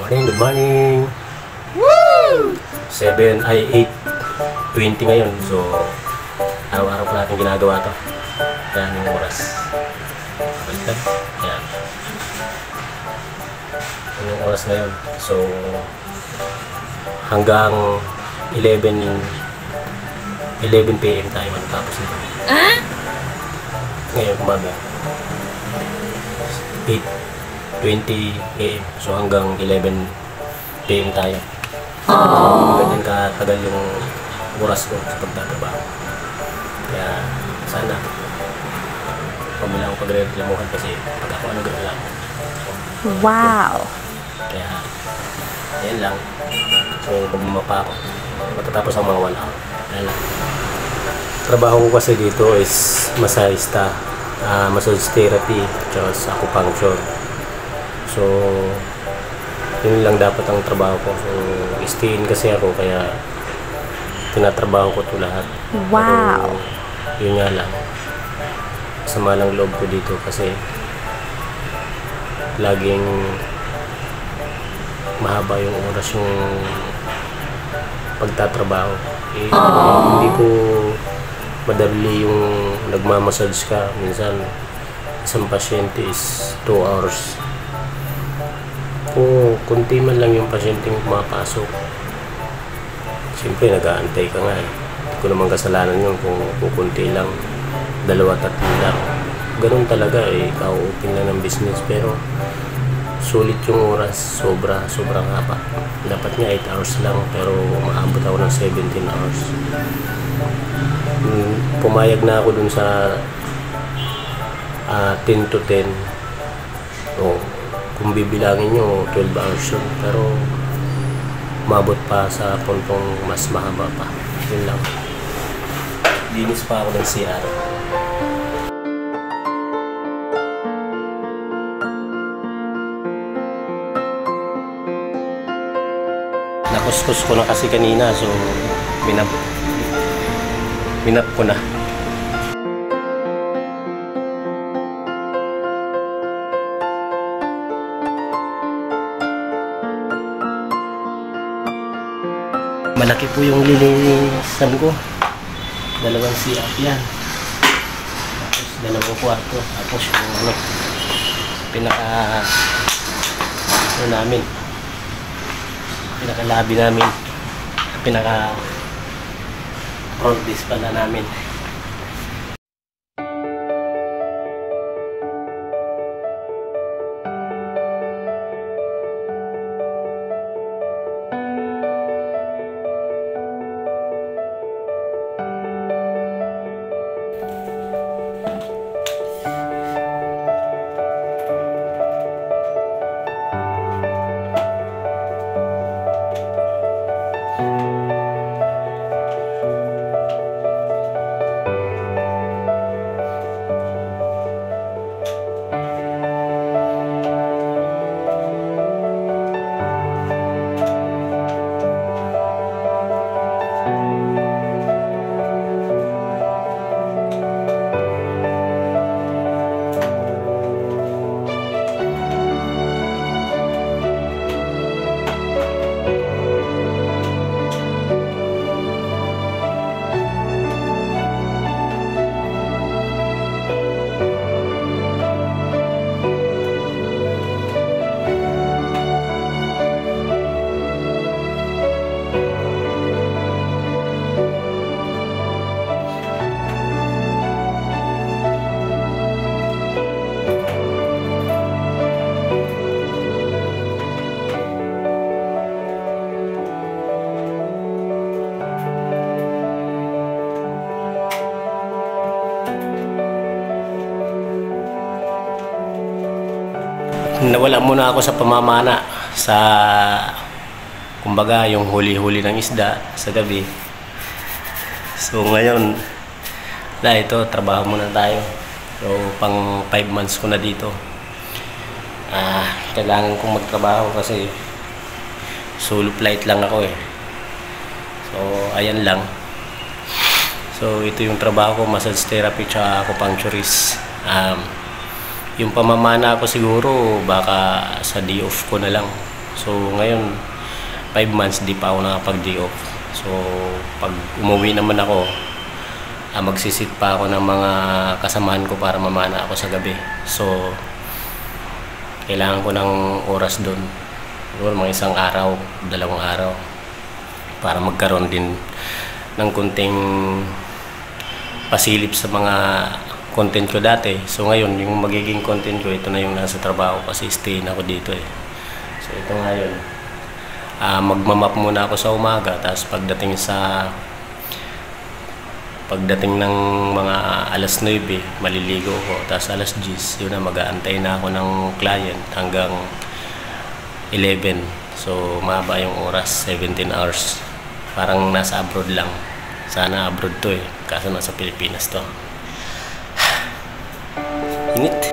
morning, good morning. Woo! 8:20 ngayon. So, araw-araw po natin ginagawa to. Yan yung oras. Baliktad. Yan. Yan yung oras ngayon. So, hanggang 11 PM tayo matapos nito. Ngayon umaga 8:20 AM. So hanggang 11 PM tayo. Ganyan katagal yung oras ko sa pagtatrabaho. Kaya sana huwag mo lang akong pagre-reklamuhan kasi pag ako nag-reklamo. Wow! Kaya yan lang. So bumapa ako. Matatapos ang mga 1 hour. Yan lang. Trabaho ko kasi dito is masahista, massage therapy, tsaka sa acupuncture. So, yun lang dapat ang trabaho ko. So, stay-in kasi ako, kaya tinatrabaho ko ito lahat. Wow! Pero, yun nga lang. Sama ng loob ko dito kasi laging mahaba yung oras yung pagtatrabaho. Hindi ko madali yung nagmamassage ka. Minsan, isang pasyente is 2 hours. Kung kunti man lang yung pasyenteng pumapasok, siyempre nag-aantay ka nga eh. Hindi ko naman kasalanan yun kung kukunti lang, 2-3 lang. Ganun talaga eh, ka-open lang ng business. Pero sulit yung oras, sobrang haba. Dapat nga 8 hours lang, pero umaabot ako ng 17 hours. Pumayag na ako dun sa 10 to 10. Kung bibilangin nyo, 12 hours yun. Pero umabot pa sa puntong mas mahaba pa. Yun lang. Linis pa ako ng CR. Nakuskus ko na kasi kanina, so binap ko na. Malaki po yung linisan ko. 2 CR yan. Tapos 2 kwarto. Tapos yung pinaka-lobby namin. Front desk pala namin. Nawala muna ako sa pamamana sa kumbaga yung huli-huli ng isda sa gabi. So ngayon ito trabaho muna tayo. So pang 5 months ko na dito. Kailangan kong magtrabaho kasi solo flight lang ako eh. So ayan lang. So ito yung trabaho ko, massage therapy tsaka acupuncturist. Yung pamamana ko siguro baka sa day off ko na lang So ngayon 5 months di pa ako nakapag-day off. So pag umuwi naman ako, magsisit pa ako ng mga kasamahan ko para mamana ako sa gabi. So kailangan ko ng oras doon. Siguro mga 1 araw, 2 araw para magkaroon din ng kunting pasilip sa mga content ko dati. So ngayon, yung magiging content ko, ito na yung nasa trabaho kasi stay na ako dito eh. So ito ngayon, magmamap muna ako sa umaga, tapos pagdating ng mga alas 9, maliligo ko, tapos alas 10, yun na, mag-aantay na ako ng client hanggang 11. So mahaba yung oras, 17 hours. Parang nasa abroad lang. Sana abroad to eh, kaso nasa Pilipinas to. Init.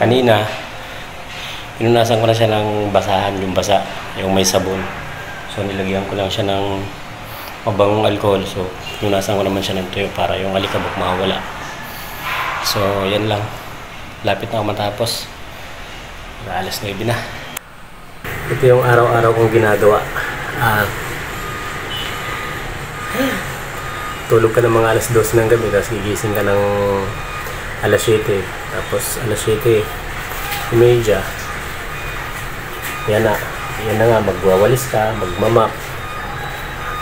Kanina, pinunasan ko na siya ng basahan, yung basa, yung may sabon. So nilagyan ko lang siya ng mabangong alcohol. So pinunasan ko naman siya ng tuyo para yung alikabok mawala. So yan lang. Lapit na ako matapos. Alas 9 na. Ito yung araw-araw kong ginagawa. Tulog ka ng mga alas 12 ng gabi, tapos gigising ka ng alas 7. Tapos alas 7:30. Yan na nga, magwawalis ka, magmamap.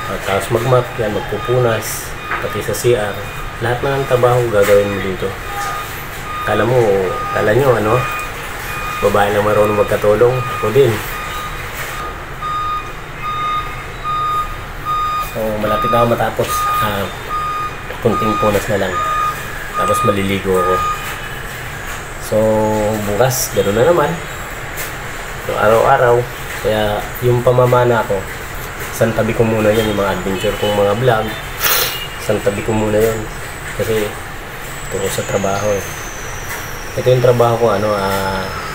At tapos magmap, yan, magpupunas, pati sa CR. Lahat na ng trabaho gagawin mo dito. Kala nyo, babae lang marunong magkatulong. Ako din. So, malapit na ako matapos. Kunting punas na lang. Tapos maliligo ako. So, bukas, gano'n na naman. So, araw-araw. Kaya, yung pamamana ko, isang tabi ko muna yan, yung mga adventure kong mga vlog. Isang tabi ko muna yan. Kasi, ito ko sa trabaho eh. Ito yung trabaho ko,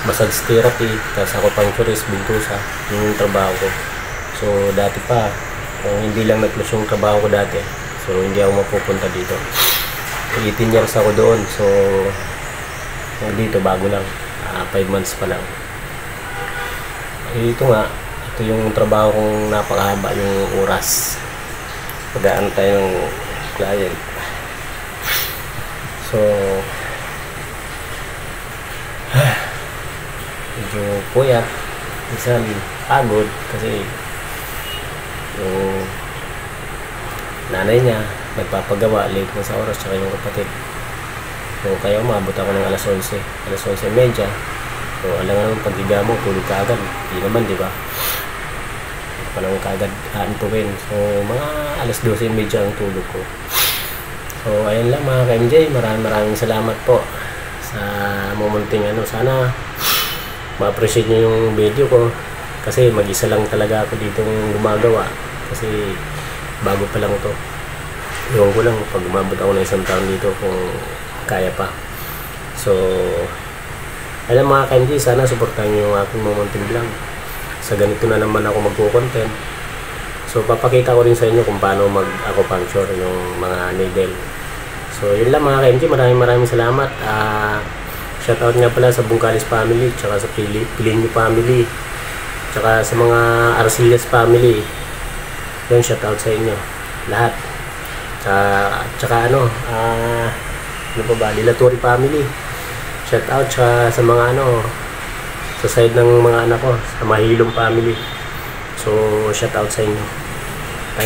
massage therapy. Tapos ako puncturist, bintusa. Yung trabaho ko. So, dati pa, kung hindi lang nag-close yung trabaho ko dati, so, hindi ako mapupunta dito. 18 years ako doon. So, dito bago lang, 5 months pa lang. Ito yung trabaho kong napakahaba yung oras, pag-aantay ng client. So medyo puyat, minsan pagod kasi yung nanay niya nagpapagawa, late na sa oras, tsaka yung kapatid. So, kaya umabot ako ng alas 11. Alas 11:30. So, alam nga naman, pag higa mo, tulog ka agad. Hindi naman, di ba? Hindi pa naman kaagad aantukin. So, mga alas 12:30 ang tulog ko. So, ayun lang mga ka-MJ. Maraming salamat po sa mumunting Sana ma-appreciate nyo yung video ko. Kasi mag-isa lang talaga ako dito gumagawa. Kasi bago pa lang to. Iwan ko lang pag umabot ako ng 1 taon dito kung kaya pa. So, Alam mga Kenji, sana suportahan niyo yung aking mountain vlog. Sa ganito na naman ako magko-content. So papakita ko rin sa inyo kung paano mag-acupuncture yung mga needle. So yun lang mga Kenji, maraming salamat. Shoutout nga pala sa Bungkalis family, tsaka sa Pilinyo family, tsaka sa mga Arcillas family. Yun, shoutout sa inyo lahat. Tsaka ano pa ba, Dilatori family, shoutout sa mga sa side ng mga anak ko, sa Mahilong family. So shoutout sa inyo.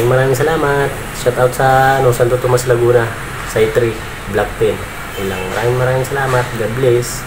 Maraming salamat. Shoutout sa Santo Tomas Laguna, Site 3, Block 10. Yun lang. Maraming salamat. God bless.